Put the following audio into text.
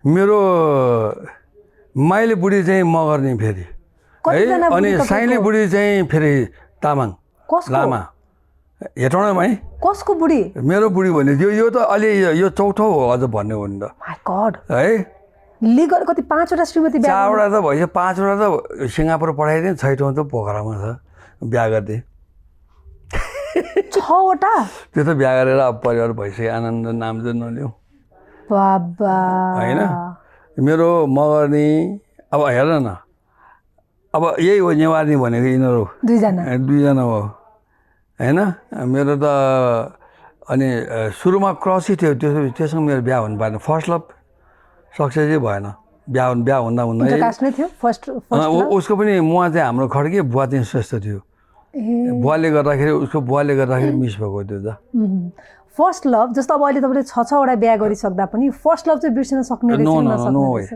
मेरो माइली बुढी चाहिँ मगर नि फेरि है अनि साइली बुढी चाहिँ फेरि तामाङ लामा हेटौँडामै कसको बुढी मेरो बुढी भने यो त अलि यो चौथो हो अझ भन्ने हो नि त माय गॉड है लिगल कति 5 वटा श्रीमती बिहा 4 वटा त भइसक्यो 5 वटा त सिङ्गापुर पठाइदिएँ 6औँ त पोखरामा छ बिहा गरिदिएँ 6 वटा त्यो त बिहा गरेर अब परिवार भइसक्यो आनन्द नाम चाहिँ नलिउँ बाबा होइन मेरो मगर्नी अब हेर न अब यही हो नेवारी भनेको यिनीहरू दुईजना हो होइन मेरो त अनि सुरुमा क्रसै थियो त्योसँग मेरो बिहा हुनु पाएन फर्स्ट लभ सक्सेसै भएन बिहा हुँदा उसको पनि मुवा चाहिँ हाम्रो खड्के बुवा चाहिँ श्रेष्ठ थियो बुवाले गर्दाखेरि मिस भएको थियो त फर्स्ट लभ जस्तो अब अहिले तपाईँले 6 वटा बिहा गरिसक्दा पनि फर्स्ट लभ चाहिँ बिर्सिन सक्ने रहेछ